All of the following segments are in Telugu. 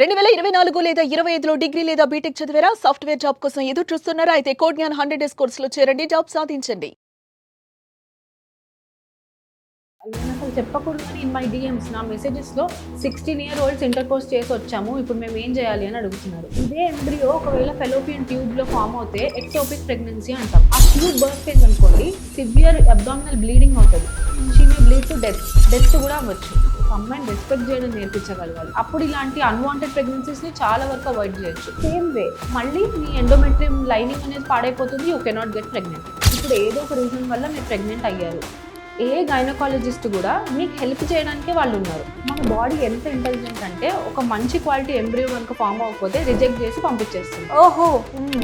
2024 లేదా 25లో డిగ్రీ లేదా బీటెక్ చదివారా? సాఫ్ట్‌వేర్ జాబ్ కోసం ఎదురు చూస్తున్నారా? అయితే కోడ్ జ్ఞాన్ 100 డేస్ కోర్సులో చేరండి. జాబ్ సాధించండి. నేనసలు చెప్పకూడదు కానీ ఇన్ మై డీఎమ్స్ నా మెసేజెస్‌లో 16 ఇయర్ ఓల్డ్స్ ఇంటర్ కోర్స్ చేసి వచ్చాము. ఇప్పుడు మేము ఏం చేయాలి అని అడుగుతున్నారు. ఇదే ఎంబ్రియో ఒకవేళ ఫెలోపియన్ ట్యూబ్‌లో ఫామ్ అవుతే ఎక్టోపిక్ ప్రెగ్నెన్సీ అంటాం. ఆ ట్యూబ్ బర్స్ట్ అయింది అనుకోండి, సివియర్ అబ్డామినల్ బ్లీడింగ్ అవుతుంది. She may bleed to death కూడా అవ్వచ్చు. అమ్మాయిని రెస్పెక్ట్ చేయడం నేర్పించగలగాలి. అప్పుడు ఇలాంటి అన్వాంటెడ్ ప్రెగ్నెన్సీస్ని చాలా వరకు అవాయిడ్ చేయొచ్చు. సేమ్ వే మళ్ళీ మీ ఎండోమెట్రియం లైనింగ్ అనేది పాడైపోతుంది. You cannot get pregnant. ఇప్పుడు ఏదో ఒక రీజన్ వల్ల మీరు ప్రెగ్నెంట్ అయ్యారు. ఏ గైనకాలజిస్ట్ కూడా మీకు హెల్ప్ చేయడానికే వాళ్ళు ఉన్నారు. మన బాడీ ఎంత ఇంటెలిజెంట్ అంటే ఒక మంచి క్వాలిటీ ఎంబ్రియో కనుక ఫామ్ అవ్వకపోతే రిజెక్ట్ చేసి పంపించేస్తుంది. ఓహో,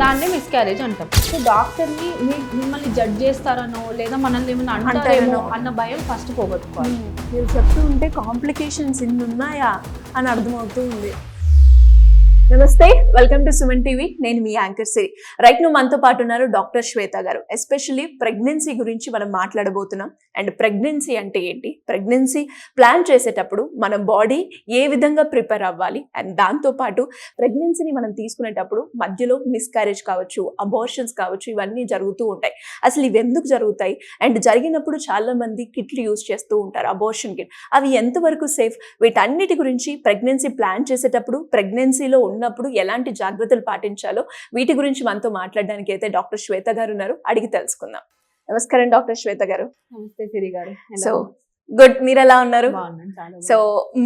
దాన్నే మిస్క్యారేజ్ అంటాం. సో డాక్టర్ని మిమ్మల్ని జడ్జ్ చేస్తారనో లేదా మనల్ని ఏమైనా అంటారేమో అన్న భయం ఫస్ట్ పోగొట్టుకోవాలి. మీరు చెప్తూ ఉంటే కాంప్లికేషన్స్ ఇన్ని ఉన్నాయా అని అర్థమవుతూ ఉంది. నమస్తే, వెల్కమ్ టు సుమన్ టీవీ. నేను మీ యాంకర్ సిరి. రైట్ ను మనతో పాటు ఉన్నారు డాక్టర్ శ్వేత గారు. ఎస్పెషల్లీ ప్రెగ్నెన్సీ గురించి మనం మాట్లాడబోతున్నాం. అండ్ ప్రెగ్నెన్సీ అంటే ఏంటి, ప్రెగ్నెన్సీ ప్లాన్ చేసేటప్పుడు మన బాడీ ఏ విధంగా ప్రిపేర్ అవ్వాలి, అండ్ దాంతోపాటు ప్రెగ్నెన్సీని మనం తీసుకునేటప్పుడు మధ్యలో మిస్క్యారేజ్ కావచ్చు, అబార్షన్స్ కావచ్చు, ఇవన్నీ జరుగుతూ ఉంటాయి. అసలు ఇవి ఎందుకు జరుగుతాయి, అండ్ జరిగినప్పుడు చాలా మంది కిట్లు యూజ్ చేస్తూ ఉంటారు, అబార్షన్ కిట్. అవి ఎంతవరకు సేఫ్, వీటన్నిటి గురించి ప్రెగ్నెన్సీ ప్లాన్ చేసేటప్పుడు, ప్రెగ్నెన్సీలో ఉన్నప్పుడు ఎలాంటి జాగ్రత్తలు పాటించాలో వీటి గురించి మనతో మాట్లాడడానికి అయితే డాక్టర్ శ్వేత గారు ఉన్నారు. అడిగి తెలుసుకుందాం. నమస్కారం డాక్టర్ శ్వేత గారు. నమస్తే సిరి గారు. సో గుడ్, మీరు ఎలా ఉన్నారు? బాగున్నాను. సో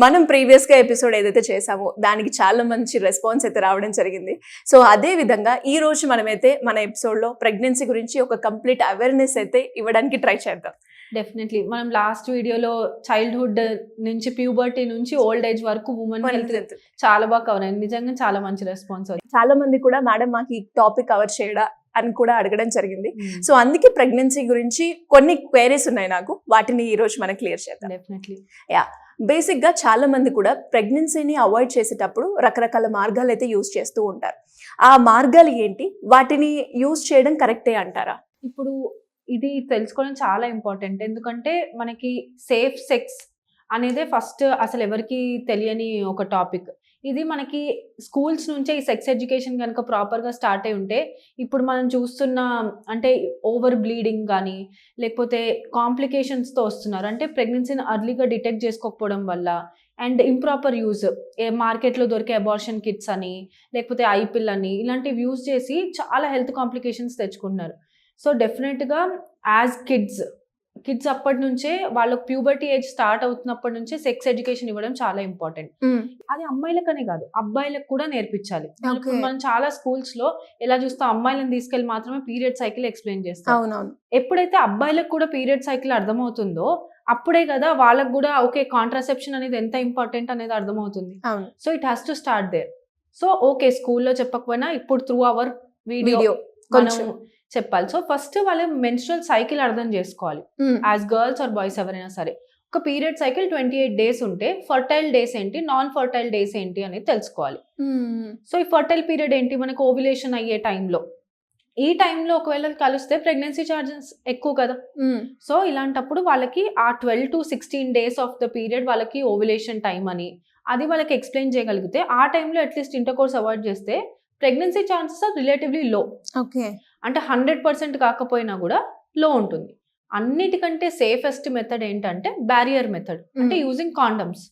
మనం ప్రీవియస్ గా ఎపిసోడ్ ఏదైతే చేసామో దానికి చాలా మంచి రెస్పాన్స్ అయితే రావడం జరిగింది. సో అదే విధంగా ఈ రోజు మనమైతే మన ఎపిసోడ్ లో ప్రెగ్నెన్సీ గురించి ఒక కంప్లీట్ అవేర్నెస్ అయితే ఇవ్వడానికి ట్రై చేద్దాం. డెఫినెట్లీ మనం లాస్ట్ వీడియోలో చైల్డ్హుడ్ నుంచి ప్యూబర్టీ నుంచి ఓల్డ్ ఏజ్ వరకు ఉమెన్ హెల్త్ చాలా బాగా కవర్ అయింది. నిజంగా చాలా మంచి రెస్పాన్స్. చాలా మంది కూడా మేడం మాకు ఈ టాపిక్ కవర్ చేయడా అని కూడా అడగడం జరిగింది. సో అందుకే ప్రెగ్నెన్సీ గురించి కొన్ని క్వైరీస్ ఉన్నాయి నాకు, వాటిని ఈ రోజు మనం క్లియర్ చేద్దాం. డెఫినెట్లీ. బేసిక్ గా చాలా మంది కూడా ప్రెగ్నెన్సీని అవాయిడ్ చేసేటప్పుడు రకరకాల మార్గాలు అయితే యూజ్ చేస్తూ ఉంటారు. ఆ మార్గాలు ఏంటి, వాటిని యూజ్ చేయడం కరెక్టే అంటారా? ఇప్పుడు ఇది తెలుసుకోవడం చాలా ఇంపార్టెంట్. ఎందుకంటే మనకి సేఫ్ సెక్స్ అనేదే ఫస్ట్ అసలు ఎవరికి తెలియని ఒక టాపిక్. ఇది మనకి స్కూల్స్ నుంచే ఈ సెక్స్ ఎడ్యుకేషన్ కనుక ప్రాపర్గా స్టార్ట్ అయి ఉంటే ఇప్పుడు మనం చూస్తున్న అంటే ఓవర్ బ్లీడింగ్ కానీ లేకపోతే కాంప్లికేషన్స్తో వస్తున్నారు. అంటే ప్రెగ్నెన్సీని అర్లీగా డిటెక్ట్ చేసుకోకపోవడం వల్ల అండ్ ఇంప్రాపర్ యూజ్, మార్కెట్లో దొరికే అబార్షన్ కిట్స్ అని లేకపోతే ఐపిల్ అని ఇలాంటివి యూజ్ చేసి చాలా హెల్త్ కాంప్లికేషన్స్ తెచ్చుకుంటున్నారు. సో డెఫినెట్గా యాజ్ కిడ్స్ అప్పటి నుంచే వాళ్ళకి ప్యూబర్టీ ఏజ్ స్టార్ట్ అవుతున్నప్పటి నుంచే సెక్స్ ఎడ్యుకేషన్ ఇవ్వడం చాలా ఇంపార్టెంట్. అది అమ్మాయిలకనే కాదు, అబ్బాయిలకు కూడా నేర్పించాలి. మనం చాలా స్కూల్స్ లో ఎలా చూస్తాం, అమ్మాయిలను తీసుకెళ్లి మాత్రమే పీరియడ్ సైకిల్ ఎక్స్ప్లెయిన్ చేస్తాం. ఎప్పుడైతే అబ్బాయిలకు కూడా పీరియడ్ సైకిల్ అర్థమవుతుందో అప్పుడే కదా వాళ్ళకు కూడా ఓకే కాంట్రాసెప్షన్ అనేది ఎంత ఇంపార్టెంట్ అనేది అర్థమవుతుంది. So it has to start there. So okay స్కూల్లో చెప్పకపోయినా ఇప్పుడు త్రూ అవర్ వీడియో మనం చెప్పాలి. సో ఫస్ట్ వాళ్ళ మెన్స్ట్రువల్ సైకిల్ అర్థం చేసుకోవాలి. యాజ్ గర్ల్స్ ఆర్ బాయ్స్ ఎవరైనా సరే ఒక పీరియడ్ సైకిల్ 28 డేస్ ఉంటే ఫర్టైల్ డేస్ ఏంటి, నాన్ ఫర్టైల్ డేస్ ఏంటి అనేది తెలుసుకోవాలి. సో ఈ ఫర్టైల్ పీరియడ్ ఏంటి, మనకు ఓవ్యులేషన్ అయ్యే టైంలో, ఈ టైంలో ఒకవేళ కలిస్తే ప్రెగ్నెన్సీ ఛార్జెస్ ఎక్కువ కదా. సో ఇలాంటప్పుడు వాళ్ళకి ఆ 12 to 16 days of the period వాళ్ళకి ఓవ్యులేషన్ టైం అని అది వాళ్ళకి ఎక్స్ప్లెయిన్ చేయగలిగితే ఆ టైంలో అట్లీస్ట్ ఇంటర్ కోర్స్ అవాయిడ్ చేస్తే ప్రెగ్నెన్సీ ఛాన్సెస్ ఆర్ రిలేటివ్లీ లో. అంటే 100% కాకపోయినా కూడా లో ఉంటుంది. అన్నిటికంటే సేఫెస్ట్ మెథడ్ ఏంటంటే బ్యారియర్ మెథడ్, అంటే యూజింగ్ కాండమ్స్.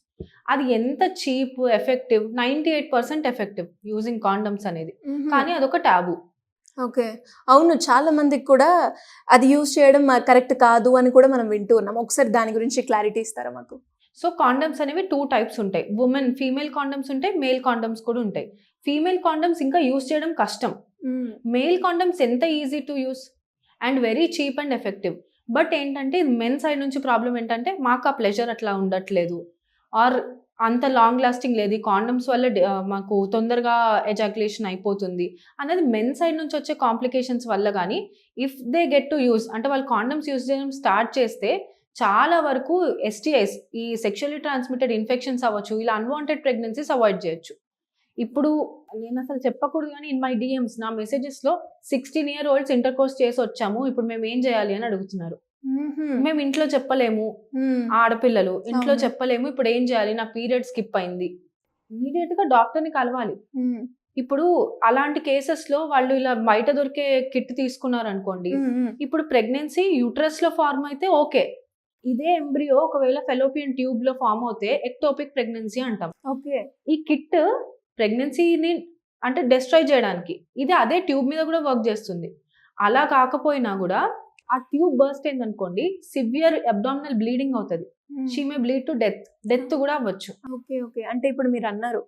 అది ఎంత cheap, effective, 98% effective using condoms అనేది. కానీ అదొక టాబు. ఓకే, అవును, చాలా మందికి కూడా అది యూజ్ చేయడం కరెక్ట్ కాదు అని కూడా మనం వింటూ ఉన్నాం. ఒకసారి దాని గురించి క్లారిటీ ఇస్తారా మాకు? సో కాండమ్స్ అనేవి 2 టైప్స్ ఉంటాయి. ఫీమేల్ కాండమ్స్ ఉంటాయి, మేల్ కాండమ్స్ కూడా ఉంటాయి. ఫీమేల్ కాండమ్స్ ఇంకా యూజ్ చేయడం కష్టం. మేల్ కాండమ్స్ ఎంత easy to use and very cheap and effective. But ఏంటంటే మెన్ సైడ్ నుంచి ప్రాబ్లం ఏంటంటే మాకు ఆ ప్లెజర్ అట్లా ఉండట్లేదు, ఆర్ అంత లాంగ్ లాస్టింగ్ లేదు, ఈ కాండమ్స్ వల్ల మాకు తొందరగా ఎజాక్యులేషన్ అయిపోతుంది అనేది మెన్ సైడ్ నుంచి వచ్చే కాంప్లికేషన్స్ వల్ల. కానీ if they get to use, అంటే వాళ్ళు కాండమ్స్ యూజ్ చేయడం స్టార్ట్ చేస్తే చాలా వరకు STIs, ఈ సెక్షువల్లీ ట్రాన్స్మిటెడ్ ఇన్ఫెక్షన్స్ అవ్వచ్చు, ఇలా అన్వాంటెడ్ ప్రెగ్నెన్సీస్ అవాయిడ్ చేయొచ్చు. ఇప్పుడు నేను అసలు చెప్పకూడదు కానీ ఇన్ మై డిఎమ్స్ నా మెసేజెస్లో 16 ఇయర్ ఓల్డ్స్ ఇంటర్ కోర్స్ చేసి వచ్చాము, ఇప్పుడు మేము ఏం చేయాలి అని అడుగుతున్నారు. మేము ఇంట్లో చెప్పలేము, ఆడపిల్లలు ఇంట్లో చెప్పలేము, ఇప్పుడు ఏం చేయాలి, నా పీరియడ్ స్కిప్ అయింది, ఇమీడియట్ గా డాక్టర్ ని కలవాలి. ఇప్పుడు అలాంటి కేసెస్ లో వాళ్ళు ఇలా బయట దొరికే కిట్ తీసుకున్నారు అనుకోండి, ఇప్పుడు ప్రెగ్నెన్సీ యూట్రస్ లో ఫార్మ్ అయితే ఓకే, ఇదే ఎంబ్రియో ఒకవేళ ఫెలోపియన్ ట్యూబ్ లో ఫార్మ్ అవుతే ఎక్టోపిక్ ప్రెగ్నెన్సీ అంటాం. ఓకే. ఈ కిట్ ప్రెగ్నెన్సీని అంటే డిస్ట్రాయ్ చేయడానికి, ఇది అదే ట్యూబ్ మీద కూడా వర్క్ చేస్తుంది. అలా కాకపోయినా కూడా ఆ ట్యూబ్ బర్స్ట్ అయింది అనుకోండి, సివియర్ అబ్డామినల్ బ్లీడింగ్ అవుతుంది. She may bleed to death కూడా అవ్వచ్చు. ఓకే. ఓకే. అంటే ఇప్పుడు మీరు అన్నారు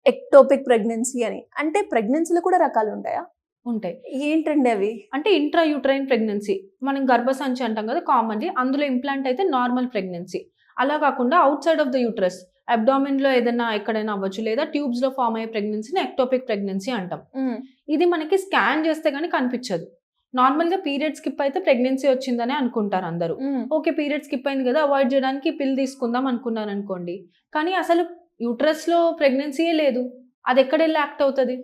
ఎక్టోపిక్ ప్రెగ్నెన్సీ అని, అంటే ప్రెగ్నెన్సీలో కూడా రకాలు ఉంటాయా? ఉంటాయి. ఏంటండి అవి? అంటే ఇంట్రా యూట్రైన్ ప్రెగ్నెన్సీ, మనం గర్భసంచి అంటాం కదా కామన్లీ, అందులో ఇంప్లాంట్ అయితే నార్మల్ ప్రెగ్నెన్సీ. అలా కాకుండా out side of the uterus abdomen లో ఏదైనా ఎక్కడైనా అవ్వచ్చు, లేదా ట్యూబ్స్ లో ఫామ్ అయ్యే ప్రెగ్నెన్సీని ఎక్టోపిక్ ప్రెగ్నెన్సీ అంటాం. ఇది మనకి స్కాన్ చేస్తే గానీ కనిపించదు. నార్మల్ గా పీరియడ్ స్కిప్ అయితే ప్రెగ్నెన్సీ వచ్చిందని అనుకుంటారు అందరూ. ఓకే, పీరియడ్ స్కిప్ అయింది కదా, అవాయిడ్ చేయడానికి పిల్ తీసుకుందాం అనుకున్నారు అనుకోండి, కానీ అసలు యూట్రస్ లో ప్రెగ్నెన్సీయే లేదు, అది ఎక్కడ వెళ్ళి యాక్ట్ అవుతుంది?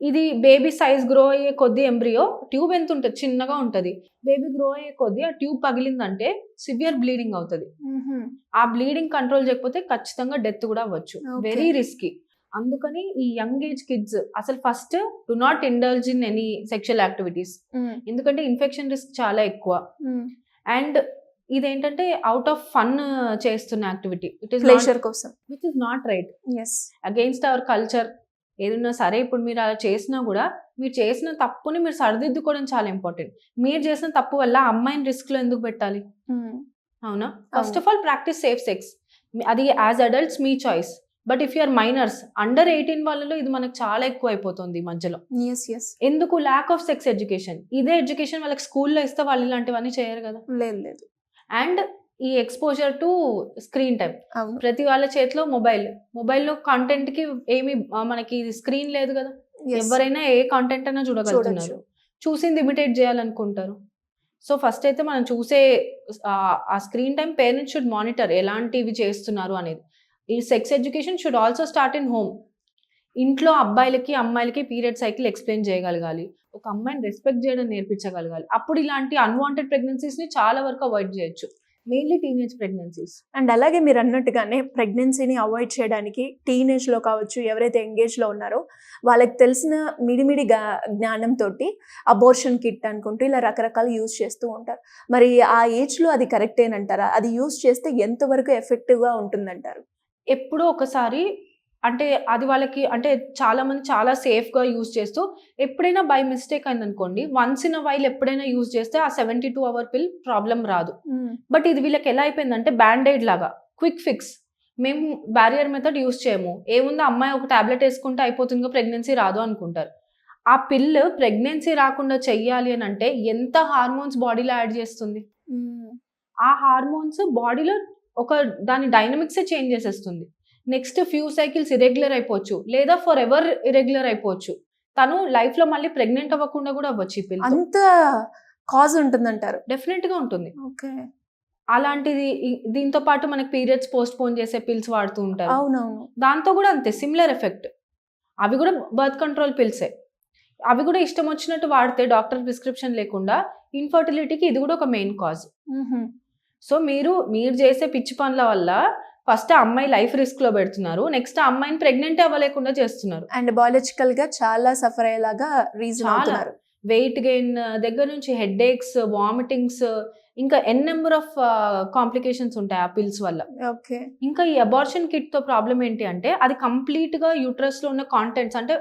ఇది బేబీ సైజ్ గ్రో అయ్యే కొద్దీ ఎంబ్రియో ట్యూబ్ ఎంత ఉంటుంది, చిన్నగా ఉంటుంది. బేబీ గ్రో అయ్యే కొద్దీ ఆ ట్యూబ్ పగిలిందంటే సివియర్ బ్లీడింగ్ అవుతుంది. ఆ బ్లీడింగ్ కంట్రోల్ చేయకపోతే ఖచ్చితంగా డెత్ కూడా అవ్వచ్చు. Very risky. అందుకని ఈ యంగ్ ఏజ్ కిడ్స్ అసలు first do not indulge in any sexual activities, ఎందుకంటే ఇన్ఫెక్షన్ రిస్క్ చాలా ఎక్కువ. అండ్ ఇదేంటంటే అవుట్ ఆఫ్ ఫన్ చేస్తున్న యాక్టివిటీ, ఇట్ ఈస్ ప్లెజర్ కోసం, which is not right, against our culture. ఏదన్నా సరే, ఇప్పుడు మీరు అలా చేసినా కూడా మీరు చేసిన తప్పుని మీరు సరిదిద్దుకోవడం చాలా ఇంపార్టెంట్. మీరు చేసిన తప్పు వల్ల అమ్మాయిని రిస్క్ లో ఎందుకు పెట్టాలి? అవునా? First of all practice safe sex, అది యాజ్ అడల్ట్స్ మీ choice. But if you're minors, under 18 వాళ్ళలో ఇది మనకు చాలా ఎక్కువ అయిపోతుంది ఈ మధ్యలో. ఎందుకు? Lack of sex education. ఇదే ఎడ్యుకేషన్ వాళ్ళకి స్కూల్లో ఇస్తే వాళ్ళు ఇలాంటివన్నీ చేయరు కదా. లేదు. అండ్ ఈ ఎక్స్పోజర్ టు స్క్రీన్ టైం, ప్రతి వాళ్ళ చేతిలో మొబైల్లో కంటెంట్ కి ఏమి మనకి స్క్రీన్ లేదు కదా, ఎవరైనా ఏ కంటెంట్ అయినా చూడగలుగుతున్నారు. చూసింది ఇమిటేట్ చేయాలనుకుంటారు. సో ఫస్ట్ అయితే మనం చూసే ఆ screen time parents should monitor ఎలాంటివి చేస్తున్నారు అనేది. ఈ sex education should also start in home. ఇంట్లో అబ్బాయిలకి అమ్మాయిలకి పీరియడ్ సైకిల్ ఎక్స్ప్లెయిన్ చేయగలగాలి, ఒక అమ్మాయిని రెస్పెక్ట్ చేయడం నేర్పించగలగాలి. అప్పుడు ఇలాంటి అన్వాంటెడ్ ప్రెగ్నెన్సీస్ ని చాలా వరకు అవాయిడ్ చేయొచ్చు, మెయిన్లీ టీనేజ్ ప్రెగ్నెన్సీస్. అండ్ అలాగే మీరు అన్నట్టుగానే ప్రెగ్నెన్సీని అవాయిడ్ చేయడానికి టీనేజ్లో కావచ్చు, ఎవరైతే ఎంగేజ్లో ఉన్నారో వాళ్ళకి తెలిసిన మిడిమిడి జ్ఞానంతో అబోర్షన్ కిట్ అనుకుంటూ ఇలా రకరకాలు యూజ్ చేస్తూ ఉంటారు. మరి ఆ ఏజ్లో అది కరెక్టేనంటారా? అది యూజ్ చేస్తే ఎంతవరకు ఎఫెక్టివ్గా ఉంటుందంటారు? ఎప్పుడో ఒకసారి, అంటే అది వాళ్ళకి, అంటే చాలా మంది చాలా సేఫ్ గా యూజ్ చేస్తూ, ఎప్పుడైనా బై మిస్టేక్ అయింది అనుకోండి, వన్స్ ఇన్ అ వైల్ ఎప్పుడైనా యూజ్ చేస్తే ఆ 72 hour పిల్ ప్రాబ్లం రాదు. బట్ ఇది వీళ్ళకి ఎలా అయిపోయిందంటే బ్యాండేడ్ లాగా, క్విక్ ఫిక్స్. మేము బ్యారియర్ మెథడ్ యూజ్ చేయము, ఏముందో అమ్మాయి ఒక టాబ్లెట్ వేసుకుంటే అయిపోతుందిగా, ప్రెగ్నెన్సీ రాదు అనుకుంటారు. ఆ పిల్ ప్రెగ్నెన్సీ రాకుండా చెయ్యాలి అని అంటే ఎంత హార్మోన్స్ బాడీలో యాడ్ చేస్తుంది. ఆ హార్మోన్స్ బాడీలో ఒక దాని డైనమిక్సే చేంజ్ చేసేస్తుంది. నెక్స్ట్ ఫ్యూ సైకిల్స్ ఇరెగ్యులర్ అయిపోవచ్చు, లేదా ఫర్ ఎవర్ ఇరెగ్యులర్ అయిపోవచ్చు. తను లైఫ్ లో మళ్ళీ ప్రెగ్నెంట్ అవ్వకుండా కూడా అవ్వచ్చు. ఈ పిల్ అంత కాజ్ ఉంటుందంటారు? డెఫినెట్ గా ఉంటుంది. అలాంటిది దీంతో పాటు మనకి పీరియడ్స్ పోస్ట్ పోన్ చేసే పిల్స్ వాడుతూ ఉంటారు. అవునవును. దాంతో కూడా అంతే సిమిలర్ ఎఫెక్ట్. అవి కూడా బర్త్ కంట్రోల్ పిల్సే. అవి కూడా ఇష్టం వచ్చినట్టు వాడితే డాక్టర్ ప్రిస్క్రిప్షన్ లేకుండా ఇన్ఫర్టిలిటీకి ఇది కూడా ఒక మెయిన్ కాజ్. సో మీరు చేసే పిచ్చి పనుల వల్ల ఫస్ట్ అమ్మాయి లైఫ్ రిస్క్ లో పెడుతున్నారు, నెక్స్ట్ అమ్మాయిని ప్రెగ్నెంట్ అవ్వలేకుండా చేస్తున్నారు. అండ్ బయాలజికల్ గా చాలా సఫర్ అయ్యేలాగా రీజన్ అవుతున్నారు. వెయిట్ గెయిన్ దగ్గర నుంచి హెడ్ ఏక్స్, వామిటింగ్స్, ఇంకా నెంబర్ ఆఫ్ కాంప్లికేషన్స్ ఉంటాయి ఆ పిల్స్ వల్ల. ఇంకా ఈ అబార్షన్ కిట్ తో ప్రాబ్లం ఏంటి అంటే, అది కంప్లీట్ గా యూట్రస్ లో ఉన్న కాంటెంట్స్, అంటే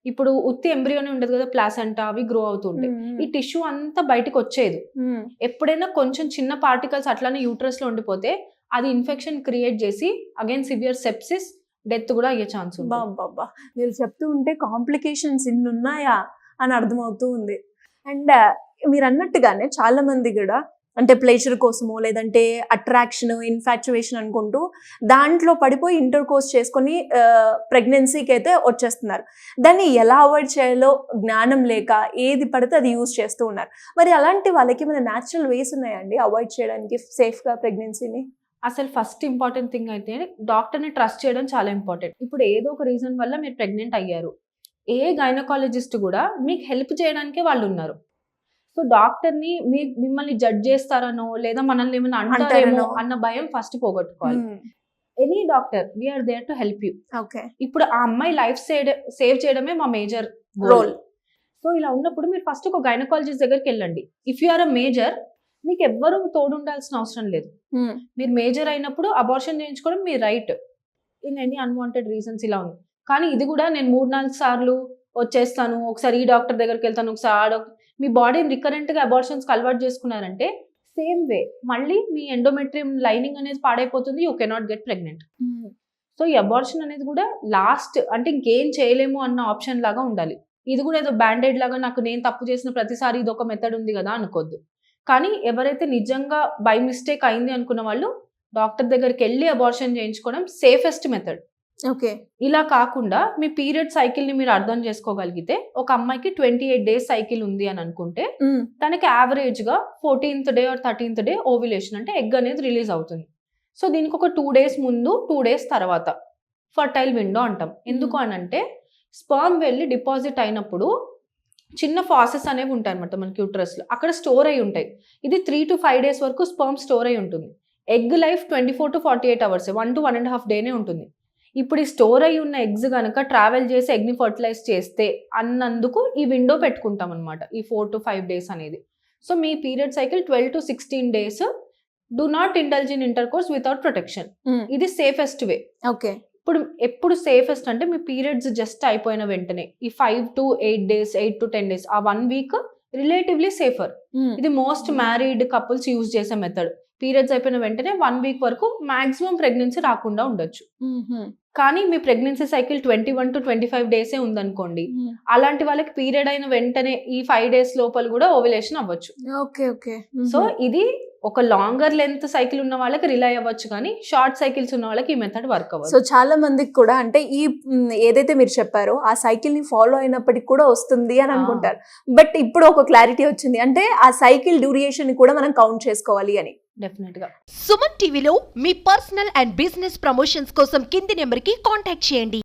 ఇప్పుడు ఉత్తి ఎంబ్రియోనే ఉండదు కదా, ప్లాసెంటా అవి గ్రో అవుతుంటాయి. ఈ టిష్యూ అంతా బయటకు వచ్చేది. ఎప్పుడైనా కొంచెం చిన్న పార్టికల్స్ అట్లానే యూట్రస్ లో ఉండిపోతే అది ఇన్ఫెక్షన్ క్రియేట్ చేసి అగైన్ సివియర్ సెప్సిస్, డెత్ కూడా అయ్యే ఛాన్స్ ఉంది. బాబా, మీరు చెప్తూ ఉంటే కాంప్లికేషన్స్ ఇన్ని ఉన్నాయా అని అర్థమవుతూ ఉంది. అండ్ మీరు అన్నట్టుగానే చాలా మంది కూడా అంటే ప్లెజర్ కోసమో లేదంటే అట్రాక్షన్, ఇన్ఫాక్చువేషన్ అనుకుంటూ దాంట్లో పడిపోయి ఇంటర్ కోర్స్ చేసుకొని ప్రెగ్నెన్సీకి అయితే వచ్చేస్తున్నారు. దాన్ని ఎలా అవాయిడ్ చేయాలో జ్ఞానం లేక ఏది పడితే అది యూజ్ చేస్తూ ఉన్నారు. మరి అలాంటి వాళ్ళకి మన న్యాచురల్ వేస్ ఉన్నాయండి అవాయిడ్ చేయడానికి సేఫ్గా ప్రెగ్నెన్సీని? అసలు ఫస్ట్ ఇంపార్టెంట్ థింగ్ అయితే డాక్టర్ని ట్రస్ట్ చేయడం చాలా ఇంపార్టెంట్. ఇప్పుడు ఏదో ఒక రీజన్ వల్ల మీరు ప్రెగ్నెంట్ అయ్యారు, ఏ గైనకాలజిస్ట్ కూడా మీకు హెల్ప్ చేయడానికే వాళ్ళు ఉన్నారు. సో డాక్టర్ని మిమ్మల్ని జడ్జ్ చేస్తారనో లేదా మనల్ని ఏమైనా అంటారేమో అన్న భయం ఫస్ట్ పోగొట్టుకోవాలి. Any doctor we're there to help you. Okay. ఇప్పుడు ఆ అమ్మాయి లైఫ్ సేవ్ చేయడమే మా మేజర్ రోల్. సో ఇలా ఉన్నప్పుడు మీరు ఫస్ట్ ఒక గైనకాలజిస్ట్ దగ్గరికి వెళ్ళండి. If you are a major, మీకు ఎవ్వరూ తోడు ఉండాల్సిన అవసరం లేదు. మీరు మేజర్ అయినప్పుడు అబార్షన్ చేయించుకోవడం మీ right. In any unwanted reasons ఇలా ఉంది. కానీ ఇది కూడా నేను 3-4 సార్లు వచ్చేస్తాను, ఒకసారి ఈ డాక్టర్ దగ్గరికి వెళ్తాను, ఒకసారి ఆ డాక్టర్, మీ బాడీని రికరెంట్గా అబార్షన్స్కి అలవాటు చేసుకున్నారంటే సేమ్ వే మళ్ళీ మీ ఎండోమెట్రియం లైనింగ్ అనేది పాడైపోతుంది, you cannot get pregnant. So ఈ అబార్షన్ అనేది కూడా లాస్ట్, అంటే ఇంకేం చేయలేము అన్న ఆప్షన్ లాగా ఉండాలి. ఇది కూడా ఏదో బ్యాండేడ్ లాగా నాకు నేను తప్పు చేసిన ప్రతిసారి ఇది ఒక మెథడ్ ఉంది కదా అనుకోద్దు. కానీ ఎవరైతే నిజంగా బై మిస్టేక్ అయింది అనుకున్న వాళ్ళు డాక్టర్ దగ్గరికి వెళ్ళి అబార్షన్ చేయించుకోవడం సేఫెస్ట్ మెథడ్. ఓకే. ఇలా కాకుండా మీ పీరియడ్ సైకిల్ ని మీరు అర్థం చేసుకోగలిగితే, ఒక అమ్మాయికి 28 డేస్ సైకిల్ ఉంది అని అనుకుంటే తనకి యావరేజ్ గా 14th day or 13th day ovulation, అంటే ఎగ్ అనేది రిలీజ్ అవుతుంది. సో దీనికి ఒక 2 days ముందు 2 days తర్వాత ఫర్టైల్ విండో అంటాం. ఎందుకు అని అంటే స్పర్మ్ వెళ్ళి డిపాజిట్ అయినప్పుడు చిన్న ఫాసెస్ అనేవి ఉంటాయి అనమాట మనకి యూట్రస్ లో, అక్కడ స్టోర్ అయి ఉంటాయి. ఇది 3 to 5 days వరకు స్పర్మ్ స్టోర్ అయి ఉంటుంది. Egg life 24 to 48 hours, 1 to 1.5 డేనే ఉంటుంది. ఇప్పుడు ఈ స్టోర్ అయి ఉన్న ఎగ్స్ కనుక ట్రావెల్ చేసి ఎగ్ని ఫర్టిలైజ్ చేస్తే అన్నందుకు ఈ విండో పెట్టుకుంటాం అనమాట, ఈ 4 to 5 days అనేది. So me period cycle 12 to 16 days. Do not indulge in inter course without protection. ఇది సేఫెస్ట్ వే. ఓకే. ఇప్పుడు ఎప్పుడు సేఫెస్ట్ అంటే మీ పీరియడ్స్ జస్ట్ అయిపోయిన వెంటనే ఈ 5 to 8 days, 8 to 10 days, ఆ 1 week రిలేటివ్లీ సేఫర్. ఇది మోస్ట్ మ్యారీడ్ కపుల్స్ యూజ్ చేసే మెథడ్. పీరియడ్స్ అయిపోయిన వెంటనే 1 week వరకు మాక్సిమం ప్రెగ్నెన్సీ రాకుండా ఉండొచ్చు. కానీ మీ ప్రెగ్నెన్సీ సైకిల్ 21 to 25 డేసే ఉందనుకోండి, అలాంటి వాళ్ళకి పీరియడ్ అయిన వెంటనే ఈ 5 days లోపల కూడా ఓవ్యులేషన్ అవ్వచ్చు. ఓకే. ఓకే. సో ఇది ఒక లాంగర్ లెంత్ సైకిల్ ఉన్న వాళ్ళకి రిలై అవ్వచ్చు, కానీ షార్ట్ సైకిల్స్ ఉన్న వాళ్ళకి ఈ మెథడ్ వర్క్ అవ్వచ్చు. సో చాలా మందికి కూడా అంటే ఈ ఏదైతే మీరు చెప్పారో ఆ సైకిల్ ని ఫాలో అయినప్పటికి కూడా వస్తుంది అని అనుకుంటారు. బట్ ఇప్పుడు ఒక క్లారిటీ వచ్చింది, అంటే ఆ సైకిల్ డ్యూరేషన్ ని కూడా మనం కౌంట్ చేసుకోవాలి అని. డెఫినెట్ గా. సుమన్ టీవీలో మీ పర్సనల్ అండ్ బిజినెస్ ప్రమోషన్స్ కోసం కింది నెంబర్ కి కాంటాక్ట్ చేయండి.